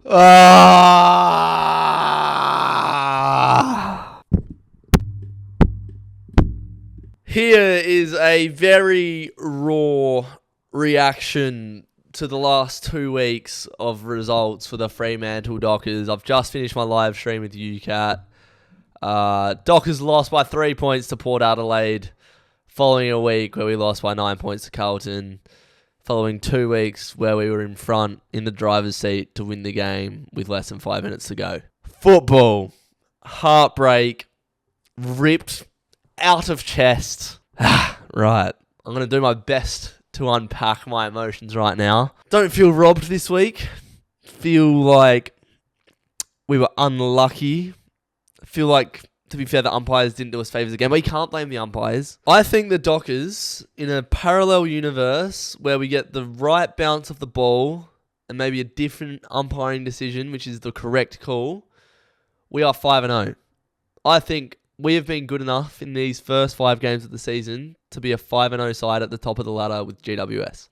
Here is a very raw reaction to the last 2 weeks of results for the Fremantle Dockers. I've just finished my live stream with UCAT. Dockers lost by 3 points to Port Adelaide, following a week where we lost by 9 points to Carlton, following 2 weeks where we were in front in the driver's seat to win the game with less than 5 minutes to go. Football, heartbreak, ripped out of chest. Right, I'm going to do my best to unpack my emotions right now. Don't feel robbed this week. Feel like we were unlucky. Feel like, to be fair, the umpires didn't do us favours again, but you can't blame the umpires. I think the Dockers, in a parallel universe where we get the right bounce of the ball and maybe a different umpiring decision, which is the correct call, we are 5-0. I think we have been good enough in these first 5 games of the season to be a 5-0 side at the top of the ladder with GWS.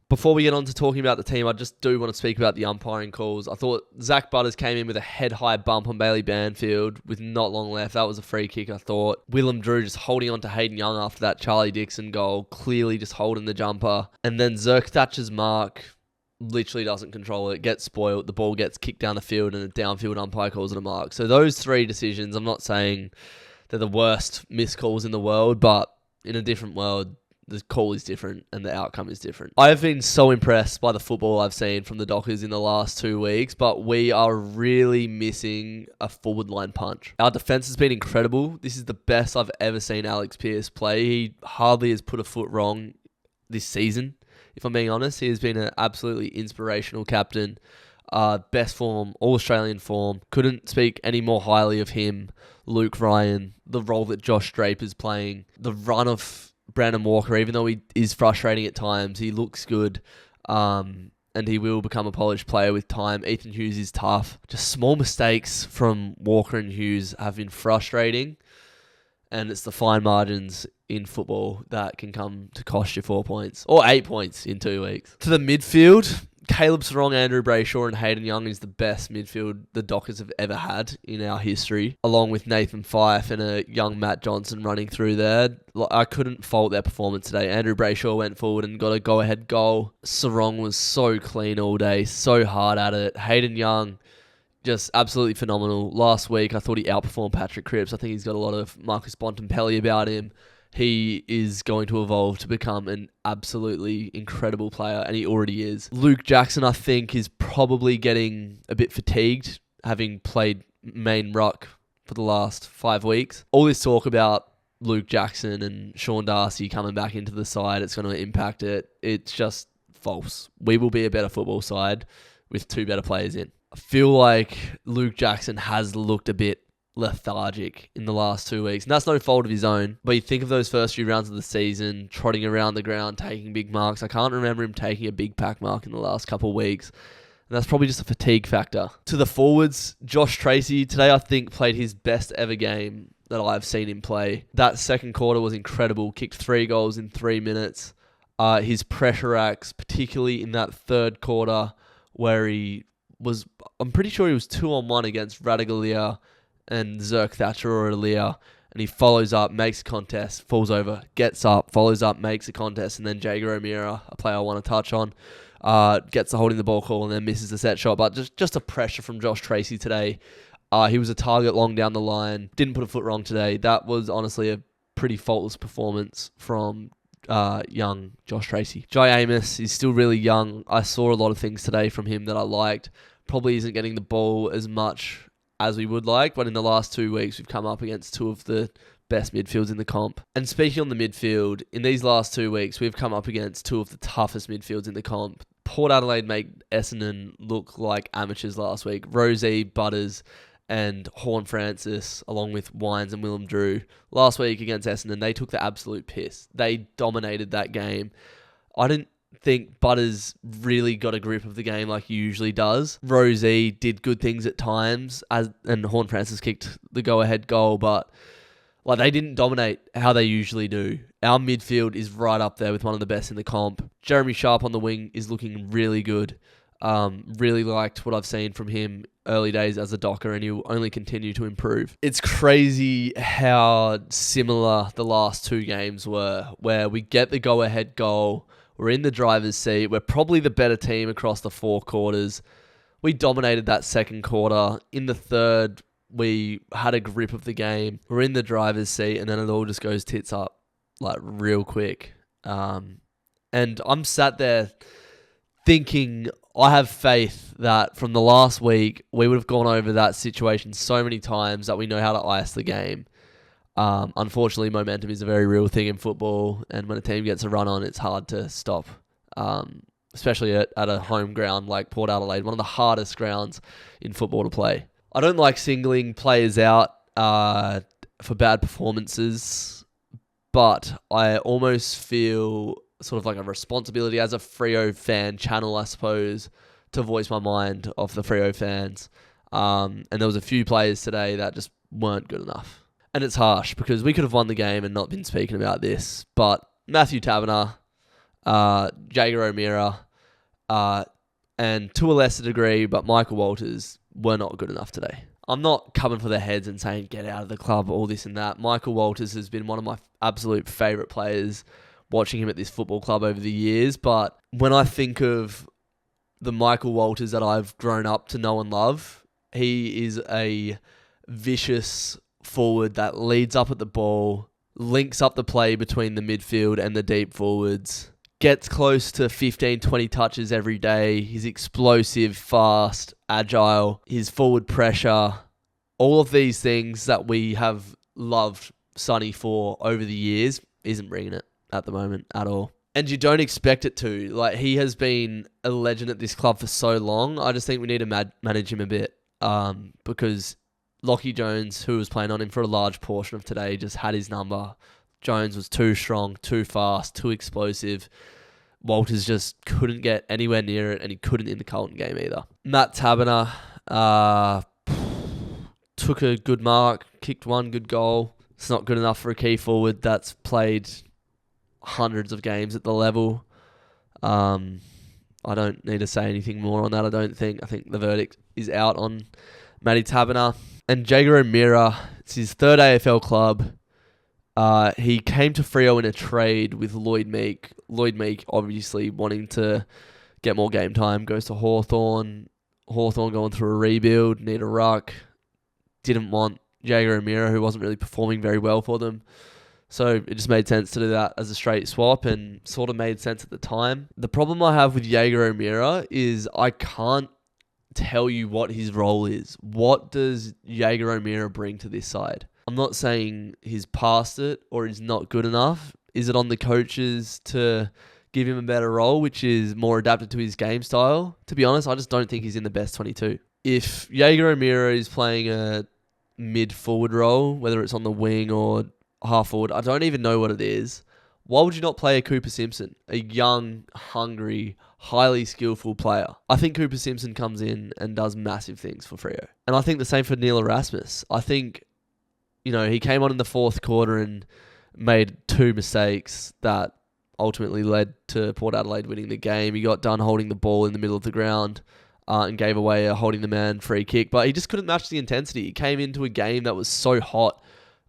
Before we get on to talking about the team, I just do want to speak about the umpiring calls. I thought Zach Butters came in with a head-high bump on Bailey Banfield with not long left. That was a free kick, I thought. Willem Drew just holding on to Hayden Young after that Charlie Dixon goal, clearly just holding the jumper. And then Zerk Thatcher's mark literally doesn't control it, gets spoiled, the ball gets kicked down the field and a downfield umpire calls it a mark. So those 3 decisions, I'm not saying they're the worst missed calls in the world, but in a different world, the call is different and the outcome is different. I have been so impressed by the football I've seen from the Dockers in the last 2 weeks, but we are really missing a forward line punch. Our defence has been incredible. This is the best I've ever seen Alex Pearce play. He hardly has put a foot wrong this season. If I'm being honest, he has been an absolutely inspirational captain. Best form, all-Australian form. Couldn't speak any more highly of him. Luke Ryan, the role that Josh Draper's playing, the run of Brandon Walker, even though he is frustrating at times, he looks good. And he will become a polished player with time. Ethan Hughes is tough. Just small mistakes from Walker and Hughes have been frustrating. And it's the fine margins in football that can come to cost you 4 points. Or 8 points in 2 weeks. To the midfield, Caleb Sarong, Andrew Brayshaw and Hayden Young is the best midfield the Dockers have ever had in our history. Along with Nathan Fyfe and a young Matt Johnson running through there. I couldn't fault their performance today. Andrew Brayshaw went forward and got a go-ahead goal. Sarong was so clean all day, so hard at it. Hayden Young, just absolutely phenomenal. Last week, I thought he outperformed Patrick Cripps. I think he's got a lot of Marcus Bontempelli about him. He is going to evolve to become an absolutely incredible player, and he already is. Luke Jackson, I think, is probably getting a bit fatigued, having played main ruck for the last 5 weeks. All this talk about Luke Jackson and Sean Darcy coming back into the side, it's going to impact it. It's just false. We will be a better football side with 2 better players in. I feel like Luke Jackson has looked a bit lethargic in the last 2 weeks. And that's no fault of his own. But you think of those first few rounds of the season, trotting around the ground, taking big marks. I can't remember him taking a big pack mark in the last couple of weeks. And that's probably just a fatigue factor. To the forwards, Josh Tracy today I think played his best ever game that I've seen him play. That second quarter was incredible. Kicked 3 goals in 3 minutes. His pressure acts, particularly in that third quarter where I'm pretty sure he was 2-on-1 against Radigalia and Zerk Thatcher or Aaliyah, and he follows up, makes a contest, falls over, gets up, follows up, makes a contest, and then Jager O'Meara, a player I want to touch on, gets the holding the ball call and then misses the set shot. But just a pressure from Josh Tracy today. He was a target long down the line, didn't put a foot wrong today. That was honestly a pretty faultless performance from young Josh Tracy. Jai Amos is still really young. I saw a lot of things today from him that I liked. Probably isn't getting the ball as much as we would like, but in the last 2 weeks, we've come up against 2 of the best midfields in the comp. And speaking on the midfield, in these last 2 weeks, we've come up against 2 of the toughest midfields in the comp. Port Adelaide made Essendon look like amateurs last week. Rosie, Butters, and Horn Francis, along with Wines and Willem Drew. Last week against Essendon, they took the absolute piss. They dominated that game. I didn't think Butters really got a grip of the game like he usually does. Rosie did good things at times, and Horn Francis kicked the go-ahead goal, but they didn't dominate how they usually do. Our midfield is right up there with one of the best in the comp. Jeremy Sharp on the wing is looking really good. Really liked what I've seen from him early days as a Docker, and he'll only continue to improve. It's crazy how similar the last two games were, where we get the go-ahead goal, we're in the driver's seat, we're probably the better team across the four quarters. We dominated that second quarter. In the third, we had a grip of the game. We're in the driver's seat, and then it all just goes tits up, like real quick. And I'm sat there thinking, I have faith that from the last week, we would have gone over that situation so many times that we know how to ice the game. Unfortunately, momentum is a very real thing in football, and when a team gets a run on, it's hard to stop, especially at a home ground like Port Adelaide, one of the hardest grounds in football to play. I don't like singling players out for bad performances, but I almost feel sort of like a responsibility as a Freo fan channel, I suppose, to voice my mind of the Freo fans. And there was a few players today that just weren't good enough. And it's harsh because we could have won the game and not been speaking about this. But Matthew Taverner, Jaeger O'Meara, and to a lesser degree, but Michael Walters were not good enough today. I'm not coming for their heads and saying, get out of the club, all this and that. Michael Walters has been one of my absolute favourite players watching him at this football club over the years. But when I think of the Michael Walters that I've grown up to know and love, he is a vicious forward that leads up at the ball, links up the play between the midfield and the deep forwards, gets close to 15, 20 touches every day. He's explosive, fast, agile, his forward pressure, all of these things that we have loved Sonny for over the years isn't bringing it at the moment at all. And you don't expect it to. Like, he has been a legend at this club for so long. I just think we need to manage him a bit, because Lockie Jones, who was playing on him for a large portion of today, just had his number. Jones was too strong, too fast, too explosive. Walters just couldn't get anywhere near it, and he couldn't in the Carlton game either. Matt Taberner took a good mark, kicked one good goal. It's not good enough for a key forward that's played hundreds of games at the level. I don't need to say anything more on that, I don't think. I think the verdict is out on Matty Taberner. And Jaeger O'Meara, it's his third AFL club. He came to Freo in a trade with Lloyd Meek. Lloyd Meek obviously wanting to get more game time, goes to Hawthorn. Hawthorn going through a rebuild, need a ruck. Didn't want Jaeger O'Meara, who wasn't really performing very well for them. So it just made sense to do that as a straight swap, and sort of made sense at the time. The problem I have with Jaeger O'Meara is I can't tell you what his role is. What does Jaeger O'Meara bring to this side? I'm not saying he's past it or he's not good enough. Is it on the coaches to give him a better role, which is more adapted to his game style? To be honest, I just don't think he's in the best 22. If Jaeger O'Meara is playing a mid-forward role, whether it's on the wing or half-forward, I don't even know what it is. Why would you not play a Cooper Simpson? A young, hungry, highly skillful player. I think Cooper Simpson comes in and does massive things for Freo. And I think the same for Neil Erasmus. I think, he came on in the fourth quarter and made two mistakes that ultimately led to Port Adelaide winning the game. He got done holding the ball in the middle of the ground and gave away a holding the man free kick. But he just couldn't match the intensity. He came into a game that was so hot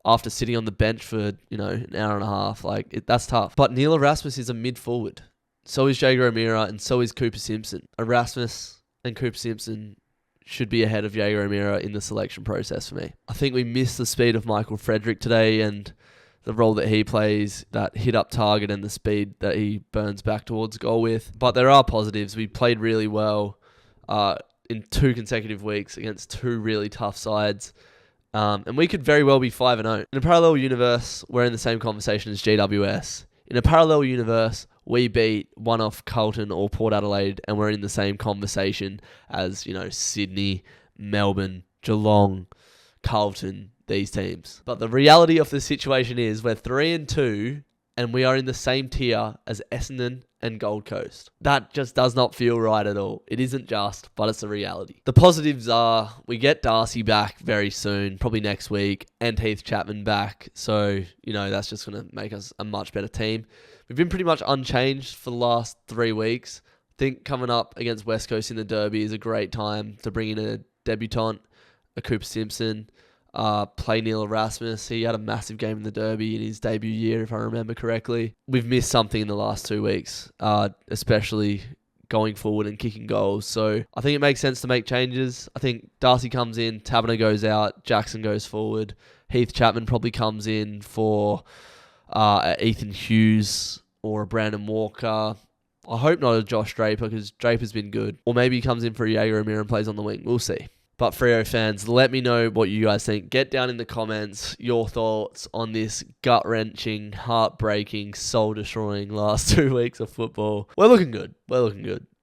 after sitting on the bench for, an hour and a half. That's tough. But Neil Erasmus is a mid-forward. So is Jaeger O'Meara, and so is Cooper Simpson. Erasmus and Cooper Simpson should be ahead of Jaeger O'Meara in the selection process for me. I think we missed the speed of Michael Frederick today, and the role that he plays, that hit-up target and the speed that he burns back towards goal with. But there are positives. We played really well in 2 consecutive weeks against 2 really tough sides. And we could very well be 5-0. In a parallel universe, we're in the same conversation as GWS. In a parallel universe, we beat one off Carlton or Port Adelaide, and we're in the same conversation as, Sydney, Melbourne, Geelong, Carlton, these teams. But the reality of the situation is we're 3-2, and we are in the same tier as Essendon and Gold Coast. That just does not feel right at all. It isn't just, but it's a reality. The positives are we get Darcy back very soon, probably next week, and Heath Chapman back. So, that's just going to make us a much better team. We've been pretty much unchanged for the last 3 weeks. think coming up against West Coast in the Derby is a great time to bring in a debutant, a Cooper Simpson, play Neil Erasmus. He had a massive game in the Derby in his debut year, if I remember correctly. We've missed something in the last 2 weeks, especially going forward and kicking goals. So I think it makes sense to make changes. I think Darcy comes in, Taberner goes out, Jackson goes forward. Heath Chapman probably comes in for Ethan Hughes or a Brandon Walker. I hope not a Josh Draper, because Draper's been good. Or maybe he comes in for a Jaeger Amir and plays on the wing. We'll see. But Freo fans, let me know what you guys think. Get down in the comments your thoughts on this gut-wrenching, heartbreaking, soul-destroying last 2 weeks of football. We're looking good.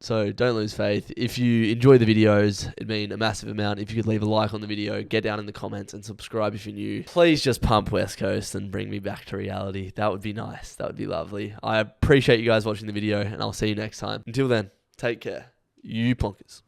So don't lose faith. If you enjoy the videos, it'd mean a massive amount if you could leave a like on the video, get down in the comments and subscribe if you're new. Please just pump West Coast and bring me back to reality. That would be nice. That would be lovely. I appreciate you guys watching the video, and I'll see you next time. Until then, take care. You plonkers.